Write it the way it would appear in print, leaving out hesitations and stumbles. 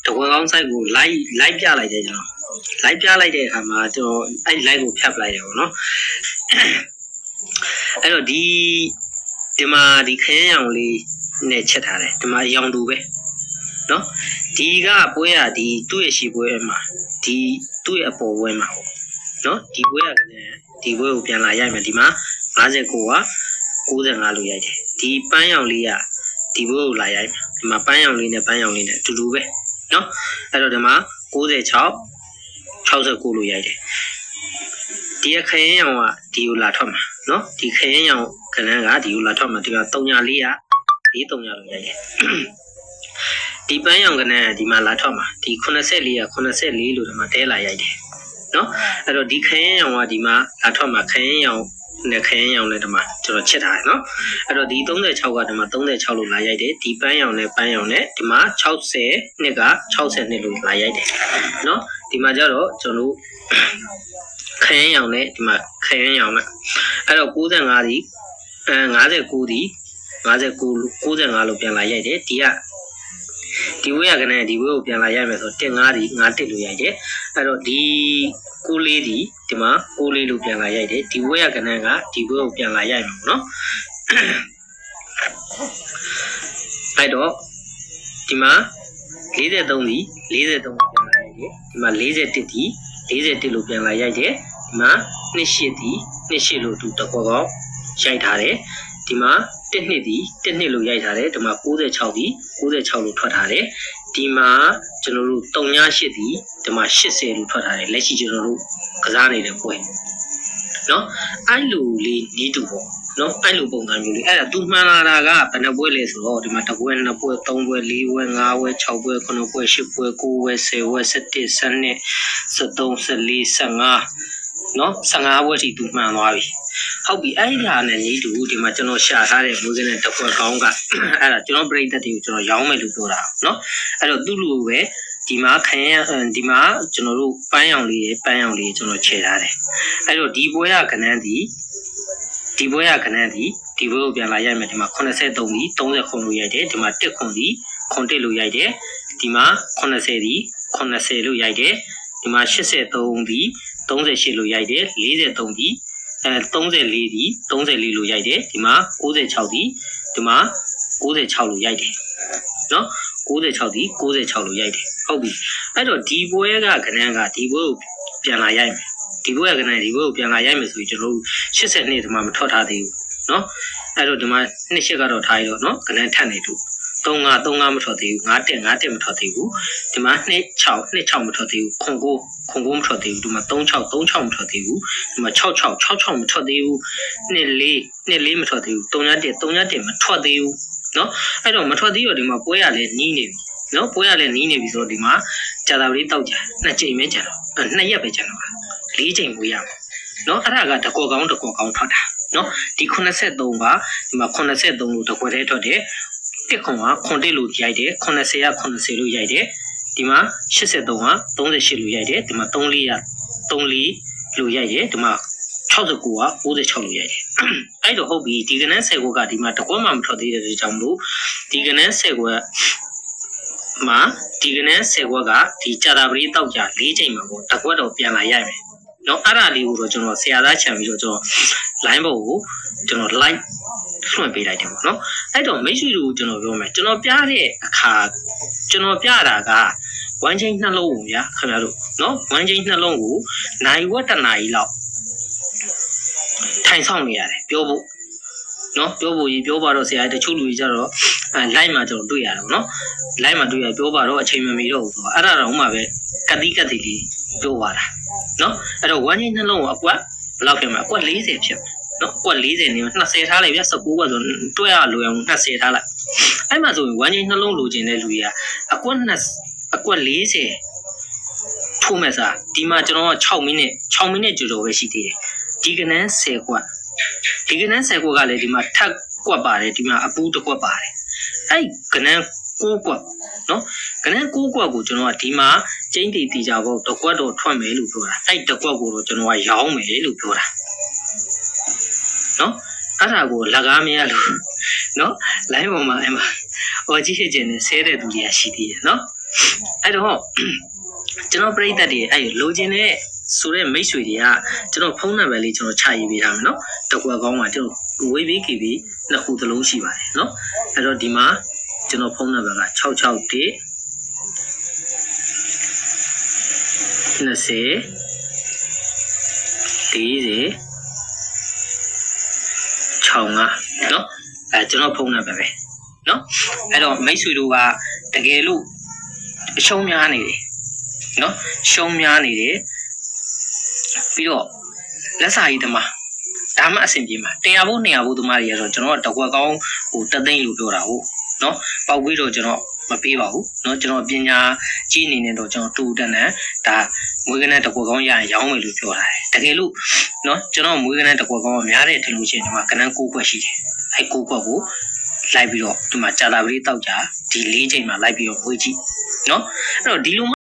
တကွယ်ကောင်းဆိုင်ကိုလိုက်ပြလိုက်တယ်ကျွန်တော်လိုက်ပြလိုက်တဲ့အခါမှာကျွန်တော်အဲ့ live ကိုဖြတ်ပလိုက်တယ်ပေါ့နော်အဲ့တော့ဒီမှာဒီခရမ်းရောင်လေးနဲ့ချက်ထားတယ်ဒီမှာရောင်တူပဲနော်ဒီကပွဲရဒီသူ့ရဲ့ရှီပွဲမှာဒီသူ့ရဲ့အပေါ်ပွဲမှာပေါ့နော်ဒီပွဲရဒီပွဲကိုပြန်လာရိုက်မယ်ဒီမှာ59က95လို့ရိုက်တယ်ဒီပန်းရောင်လေးကဒီပွဲကိုလာရိုက်မယ်ဒီမှာပန်းရောင်လေးနဲ့ပန်းရောင်လေးနဲ့အတူတူပဲနော်အဲ့တော့ဒီမှာ96 69လို့ရိုက်တယ်ဒီခရမ်းရောင်ကဒီကိုလာထွက်မှာနော်ဒီခရမ်းရောင်ခဏကဒီကိုလာထွက်မှာဒီမှာ3ညာလေးက43ညာလို့ရိုက်တယ်ဒီပန်းရောင်ကနဲ့ဒီမှာလာထွက်မှာဒီ84က84လို့ဒီမှာတဲလာရိုက်တယ်နော်အဲ့တော့ဒီခရမ်းရောင်ကဒီမှာလာထွက်မှာခရမ်းရောင်နဲ့ခရမ်းရောင်နဲ့ဒီမှာကျွန်တော်ချက်ထားတယ်နော်အဲ့တော့ဒီ36ကဒီမှာ36လို့လာရိုက်တယ်ဒီပန်းရောင်နဲ့ပန်းရောင်နဲ့ဒီမှာ60နှစ်က62လို့လာရိုက်တယ်နော်ဒီမှာကျတော့ကျွန်တော်ခရမ်းရောင်နဲ့ဒီမှာခရမ်းရောင်နဲ့အဲ့တော့95ဒီ59ဒီ95လို့ပြန်လာရိုက်တယ်ဒီဝေးရကနေဒီဝေးကိုပြန်လာရိုက်မယ်ဆို15ဒီ51လို့ရိုက်တယ်အဲ့တော့ဒီ94ဒီဒီမှာ94လို့ပြန်လာရိုက်တယ်ဒီဝေးရကနေကဒီဝေးကိုပြန်လာရိုက်မှာပေါ့နော်အဲ့တော့ဒီမှာ43ဒီ43လို့ပြန်လာရိုက်တယ်ဒီမှာ41ဒီ41လို့ပြန်လာရိုက်တယ်ဒီမှာ28ဒီ28လို့သူတကောကောရိုက်ထားတယ်ဒီမှာ1နှစ်ဒီ1နှစ်လို့ရိုက်ထားတယ်ဒီမှာ96ဒီ96လို့ထွက်ထားတယ်ဒီမှာကျွန်တော်တို့38ဒီဒီမှာ80လို့ထွက်ထားတယ်လက်ရှိကျွန်တော်တို့ကစားနေတဲ့ပွဲเนาะအဲ့လိုလေးနီးတူပေါ့เนาะအဲ့လိုပုံစံမျိုးလေးအဲ့ဒါသူမှန်လာတာကဘယ်နှပွဲလဲဆိုတော့ဒီမှာ1ပွဲ2ပွဲ3ပွဲ4ပွဲ5ပွဲ6ပွဲ9ပွဲ10ပွဲ9ပွဲ10ပွဲ17 12 13 14 15เนาะ15ပွဲထိသူမှန်သွားပြီဟုတ်ပြီအဲ့ဒါနဲ့နေတူဒီမှာကျွန်တော်ရှာထားတဲ့မိုးစင်းတဲ့တစ်ခွက်ကောင်းကအဲ့ဒါကျွန်တော်ပြိတ္တတွေကိုကျွန်တော်ရောင်းမယ်လို့ပြောတာเนาะအဲ့တော့သူ့လိုပဲဒီမှာခရမ်းဒီမှာကျွန်တော်တို့ပန်းရောင်လေးကျွန်တော်ခြေထားတယ်အဲ့တော့ဒီပွဲရကနန်းဒီပွဲကိုပြန်လာရိုက်မယ်ဒီမှာ83ဒီ30ခုလို့ရိုက်တယ်ဒီမှာ1ခုဒီ1လို့ရိုက်တယ်ဒီမှာ80ဒီ80လို့ရိုက်တယ်ဒီမှာ83ဒီ38လို့ရိုက်တယ်43ဒီ34ဒီ34လို့ရိုက်တယ်ဒီမှာ96ဒီဒီမှာ96လို့ရိုက်တယ်เนาะ96ဒီ96လို့ရိုက်တယ်ဟုတ်ပြီအဲ့တော့ဒီပွဲကကနန်းကဒီပွဲကိုပြန်လာရိုက်မယ်ဒီပွဲကကနန်းဒီပွဲကိုပြန်လာရိုက်မယ်ဆိုရင်ကျွန်တော်တို့80နှစ်ဒီမှာမထွက်ထားသေးဘူးเนาะအဲ့တော့ဒီမှာ28ကတော့ထားရတော့เนาะကနန်းထပ်နေတူ35မထွက်သေးဘူး51မထွက်သေးဘူးဒီမှာ26မထွက်သေးဘူးခွန်9မထွက်သေးဘူးဒီမှာ36မထွက်သေးဘူးဒီမှာ66မထွက်သေးဘူး24မထွက်သေးဘူး31မထွက်သေးဘူးเนาะအဲ့တော့မထွက်သေးတော့ဒီမှာပွဲရလဲနီးနေပြီเนาะပွဲရလဲနီးနေပြီဆိုတော့ဒီမှာကြာတာလေးတောက်ကြ2ချိန်ပဲကြာတော့2ရက်ပဲကြာတော့4ချိန်ပွဲရမှာเนาะအဲ့ဒါကတကောကောင်းထွက်တာเนาะဒီ83ကဒီမှာ83လို့တကွက်တည်းထွက်တယ်တစ်ခွန်က9လို့ရိုက်တယ်80က80လို့ရိုက်တယ်ဒီမှာ83က38လို့ရိုက်တယ်ဒီမှာ34လို့ရိုက်တယ်ဒီမှာ69က96လို့ရိုက်တယ်အဲ့တော့ဟုတ်ပြီဒီကနန်း10ခွက်ကဒီမှာတကွက်မှမထွက်သေးတဲ့ကြောင့်မလို့ဒီကနန်း10ခွက်မှာဒီကနန်း10ခွက်ကဒီကြာတာပရိတောက်ကြ4ချိန်မှာပေါ့တကွက်တော့ပြန်လာရိုက်မယ်เนาะအဲ့ဒါလေးကိုတော့ကျွန်တော်ဆရာသားချန်ပြီးတော့ကျွန်တော် line ပေါ်ကိုကျွန်တော် live လွှင့်ပေးလိုက်တယ်ပေါ့နော်အဲ့တော့မိတ်ဆွေတို့ကျွန်တော်ပြောမယ်ကျွန်တော်ပြတဲ့အခါကျွန်တော်ပြတာကဝမ်းချင်းနှလုံးကိုဗျာခင်ဗျားတို့နော်ဝမ်းချင်းနှလုံးကိုနိုင်ဝက်တနာကြီးလောက်ထိုင်ဆောင်နေရတယ်ပြောဖို့နော်ပြောဖို့ကြီးပြောပါတော့ဆရာတချို့လူကြီးကြတော့live မှာကျွန်တော်တွေ့ရတယ်ပေါ့နော် live မှာတွေ့ရပြောပါတော့အချိန်မမီတော့ဘူးဆိုတော့အဲ့ဒါတော့မှပဲကတိလေးပြောပါတာနော်အဲ့တော့ဝမ်းချင်းနှလုံးကိုအကွက်ဘယ်လောက်ဖြစ်မှာအကွက်40ဖြစ်မှာနော်အကွက်40နေ20ထားလိုက်ဗျ19ကွက်ဆိုတွဲရလိုအောင်20ထားလိုက်အဲ့မှာဆိုရင်ဝမ်းချင်းနှလုံးလိုချင်တဲ့လူကြီးကအကွက်40ထိုးမဲ့စားဒီမှာကျွန်တော်က6မိနစ်ကျော်ပဲရှိသေးတယ်ဒီကနန်း10ကွက်ကလည်းဒီမှာထပ်ကွက်ပါတယ်ဒီမှာအပူးတစ်ကွက်ပါတယ်အဲ့ကနန်း6ကွက်နော်ကနန်း6ကွက်ကိုကျွန်တော်ကဒီမှာကျင်းတီတီကြဖို့တစ်ကွက်တော့ထွက်မယ်လို့ပြောတာအဲ့တစ်ကွက်ကိုတော့ကျွန်တော်ကရောင်းမယ်လို့ပြောတာနော်အဲ့ဒါကိုလက်ကားမရလို့နော် line ပေါ်မှာအဲ့မှာ ဟိုကြည့်ဖြစ်ခြင်းနဲ့ဆဲတဲ့သူတွေကရှိသေးတယ်နော်အဲ့တော့ကျွန်တော်ပြိတ္တတွေအဲ့လိုချင်တဲ့ဆိုတဲ့မိတ်ဆွေတွေကကျွန်တော်ဖုန်းနံပါတ်လေးကျွန်တော်ချရေးပေးထားမယ်နော်တကွက်ကောင်းမှာကျွန်တော်ဝေးပြီးKB နှစ်ခုသလုံးရှိပါတယ်နော်အဲ့တော့ဒီမှာကျွန်တော်ဖုန်းနံပါတ်က661 20 40 65နော်အဲကျွန်တော်ဖုန်းနံပါတ်ပဲနော်အဲ့တော့မိတ်ဆွေတို့ကတကယ်လို့အရှုံးများနေတယ်နော်ရှုံးများနေတယ်ပြီးတော့လက်စာရေးသမားဒါမှအဆင်ပြေမှာ100ဘို့200ဘို့သမားတွေရတော့ကျွန်တော်ကတကွက်ကောင်းဟိုတသိန်းလို့ပြောတာဟုတ်နော်ပေါက်ပြီးတော့ကျွန်တော်မပေးပါဘူးเนาะကျွန်တော်ပညာကြီးအနေနဲ့တော့ကျွန်တော်တူတန်းနဲ့ဒါမွေးကနန်းတကွက်ကောင်းရရင်ရောင်းမယ်လို့ပြောတာတကယ်လို့เนาะကျွန်တော်မွေးကနန်းတကွက်ကောင်းများတယ်ထင်လို့ရှိရင်ဒီမှာကနန်း6ခွက်ရှိတယ်အဲ6ခွက်ကိုလိုက်ပြီးတော့ဒီမှာကြာတာပလေးတောက်ကြဒီ4ချိန်မှာလိုက်ပြီးတော့မွေးကြည့်เนาะအဲ့တော့ဒီလို